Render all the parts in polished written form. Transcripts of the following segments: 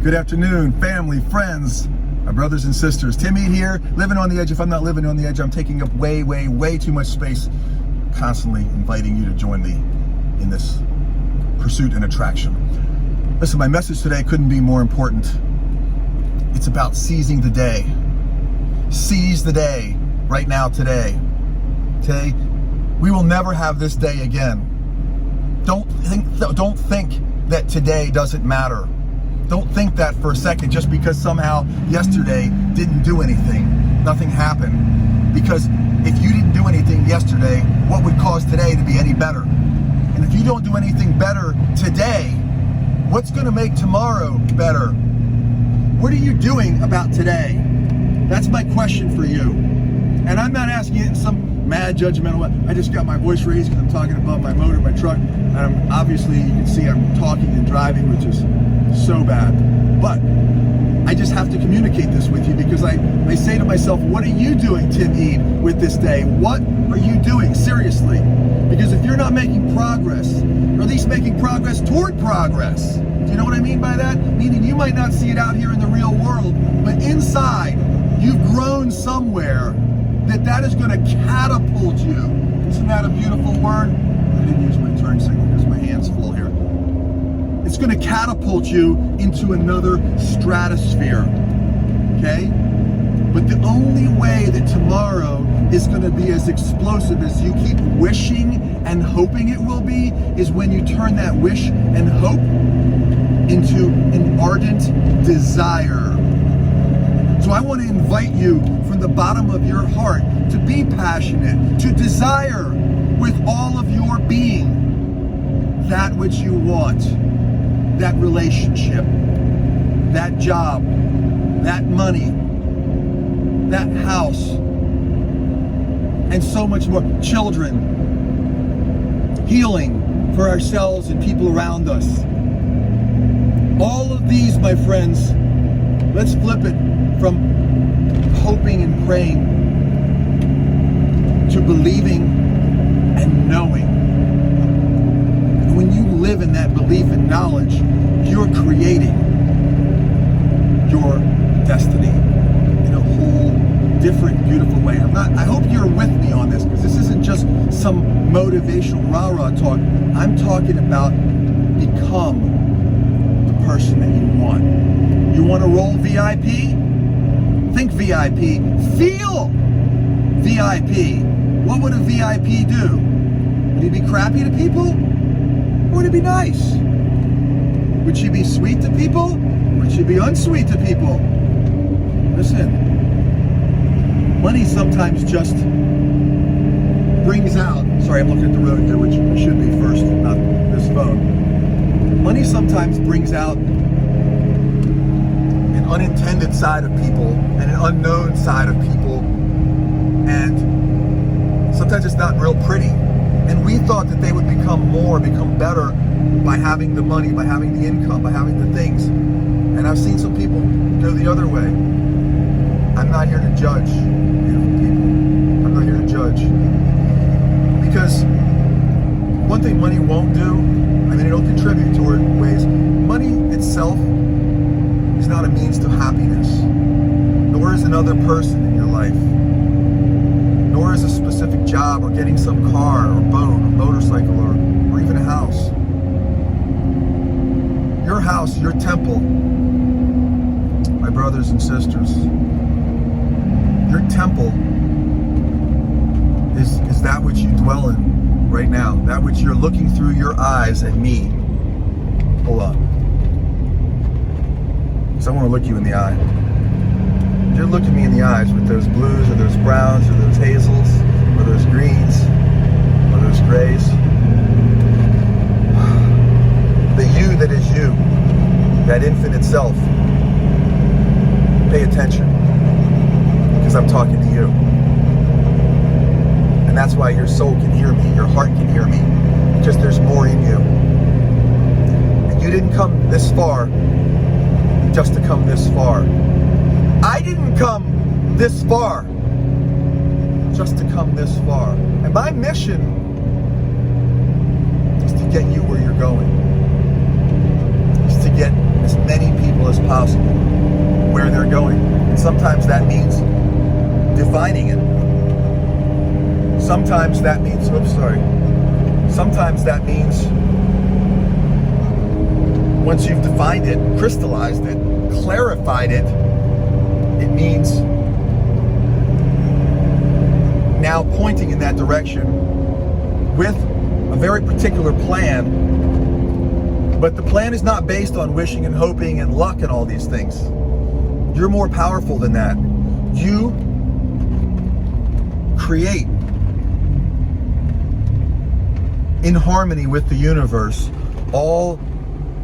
Good afternoon, family, friends, my brothers and sisters. Timmy here, living on the edge. If I'm not living on the edge, I'm taking up way too much space, constantly inviting you to join me in this pursuit and attraction. Listen, my message today couldn't be more important. It's about seizing the day. Seize the day, right now, today. Okay? We will never have this day again. Don't think that today doesn't matter. Don't think that for a second just because somehow yesterday didn't do anything. Nothing happened. Because if you didn't do anything yesterday, what would cause today to be any better? And if you don't do anything better today, what's going to make tomorrow better? What are you doing about today? That's my question for you. And I'm not asking it in some mad judgmental way. I just got my voice raised because I'm talking about my motor, my truck. And I'm obviously, you can see I'm talking and driving, which is so bad. But I just have to communicate this with you because I say to myself, what are you doing, Tim Eid, with this day? What are you doing, seriously? Because if you're not making progress, or at least making progress toward progress, do you know what I mean by that? Meaning you might not see it out here in the real world, but inside, you've grown somewhere that is going to catapult you. Isn't that a beautiful word? I didn't use my turn signal because my hand's full here. It's going to catapult you into another stratosphere, okay? But the only way that tomorrow is going to be as explosive as you keep wishing and hoping it will be is when you turn that wish and hope into an ardent desire. So I want to invite you from the bottom of your heart to be passionate, to desire with all of your being that which you want. That relationship, that job, that money, that house, and so much more. Children, healing for ourselves and people around us. All of these, my friends, let's flip it from hoping and praying to believing and knowing. When you live in that belief and knowledge, you're creating your destiny in a whole different, beautiful way. I hope you're with me on this, because this isn't just some motivational rah-rah talk. I'm talking about become the person that you want. You want to roll VIP? Think VIP. Feel VIP. What would a VIP do? Would he be crappy to people? Or would it be nice? Would she be sweet to people? Would she be unsweet to people? Listen, money sometimes just brings out, sorry, I'm looking at the road here, which should be first, not this phone. Money sometimes brings out an unintended side of people and an unknown side of people, and sometimes it's not real pretty. And we thought that they would become better by having the money, by having the income, by having the things. And I've seen some people go the other way. I'm not here to judge, beautiful people. I'm not here to judge. Because one thing money won't do, I mean, it'll contribute toward ways. Money itself is not a means to happiness, nor is another person in your life. Nor is a specific job or getting some car or boat or motorcycle or even a house. Your house, your temple, my brothers and sisters, your temple is that which you dwell in right now, that which you're looking through your eyes at me. Hold on. Because I want to look you in the eye. You're looking me in the eyes with those blues or those browns or those hazels or those greens or those grays. The you that is you, that infinite self. Pay attention, because I'm talking to you. And that's why your soul can hear me, your heart can hear me, because there's more in you. And you didn't come this far just to come this far. I didn't come this far just to come this far. And my mission is to get you where you're going. Is to get as many people as possible And sometimes that means defining it. Sometimes that means, sometimes that means once you've defined it, crystallized it, clarified it, it means now pointing in that direction with a very particular plan. But the plan is not based on wishing and hoping and luck and all these things. You're more powerful than that. You create in harmony with the universe all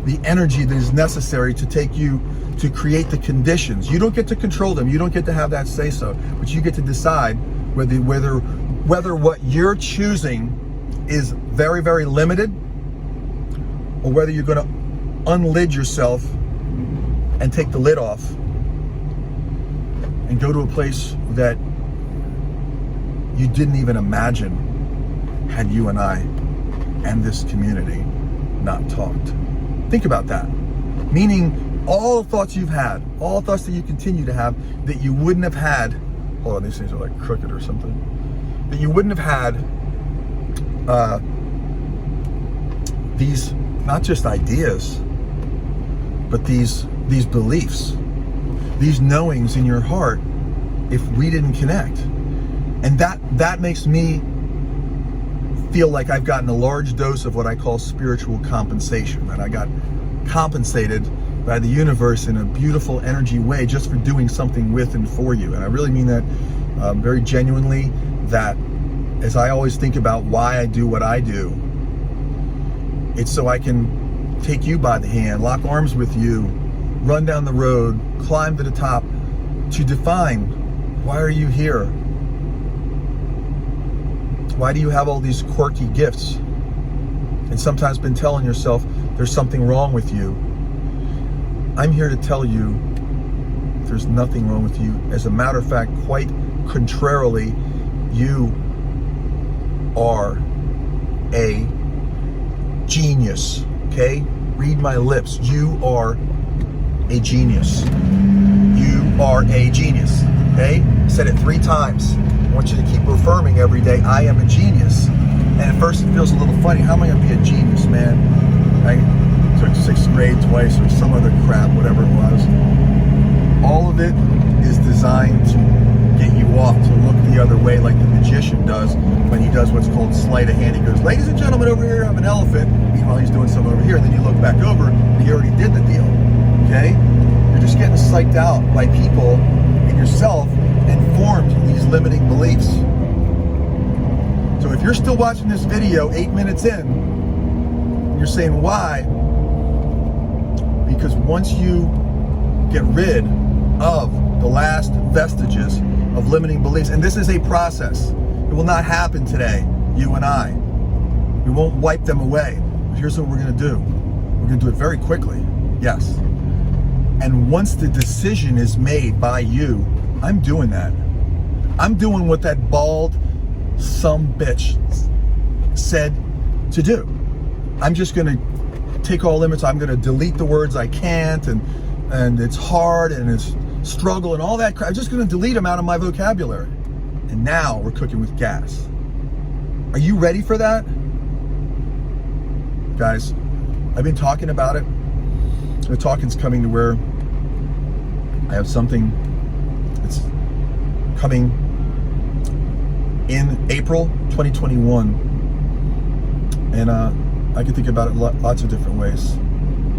the energy that is necessary to take you to create the conditions. You don't get to control them. You don't get to have that say so, but you get to decide whether what you're choosing is very, very limited, or whether you're going to unlid yourself and take the lid off and go to a place that you didn't even imagine had you and I and this community not talked. Think about that. Meaning all the thoughts you've had, all the thoughts that you continue to have that you wouldn't have had, hold on, these things are like crooked or something, that you wouldn't have had these, not just ideas, but these beliefs, these knowings in your heart if we didn't connect. And that makes me feel like I've gotten a large dose of what I call spiritual compensation, that I got compensated by the universe in a beautiful energy way just for doing something with and for you. And I really mean that very genuinely, that as I always think about why I do what I do, it's so I can take you by the hand, lock arms with you, run down the road, climb to the top, to define, why are you here? Why do you have all these quirky gifts? And sometimes been telling yourself there's something wrong with you. I'm here to tell you there's nothing wrong with you. As a matter of fact, quite contrarily, you are a genius, okay? Read my lips. You are a genius. You are a genius, okay? I said it 3 times. I want you to keep affirming every day, I am a genius. And at first it feels a little funny. How am I gonna be a genius, man? I took 6th grade twice or some other crap, whatever it was. All of it is designed to get you off to look the other way, like the magician does when he does what's called sleight of hand. He goes, ladies and gentlemen, over here I have an elephant. Meanwhile, he's doing something over here. And then you look back over and he already did the deal, okay? You're just getting psyched out by people and yourself and formed these limiting beliefs. So if you're still watching this video 8 minutes in, you're saying, why? Because once you get rid of the last vestiges of limiting beliefs, and this is a process, it will not happen today, you and I. We won't wipe them away. But here's what we're gonna do. We're gonna do it very quickly, yes. And once the decision is made by you, I'm doing that. I'm doing what that bald sumbitch said to do. I'm just gonna take all limits. I'm gonna delete the words I can't, and it's hard, and it's struggle, and all that crap. I'm just gonna delete them out of my vocabulary. And now we're cooking with gas. Are you ready for that? Guys, I've been talking about it. The talking's coming to where I have something that's coming in April 2021. And I can think about it lots of different ways.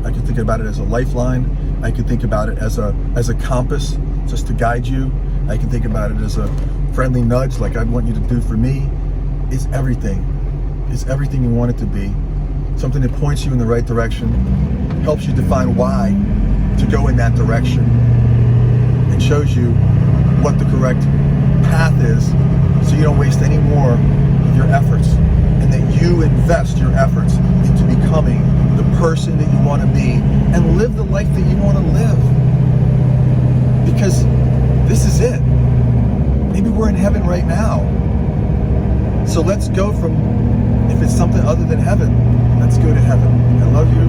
I can think about it as a lifeline. I can think about it as a compass, just to guide you. I can think about it as a friendly nudge, like I want you to do for me. It's everything. It's everything you want it to be. Something that points you in the right direction, helps you define why to go in that direction, and shows you what the correct path is, so you don't waste any more of your efforts, and that you invest your efforts into becoming the person that you want to be and live the life that you want to live. Because this is it. Maybe we're in heaven right now. So let's go from, if it's something other than heaven, let's go to heaven. I love you.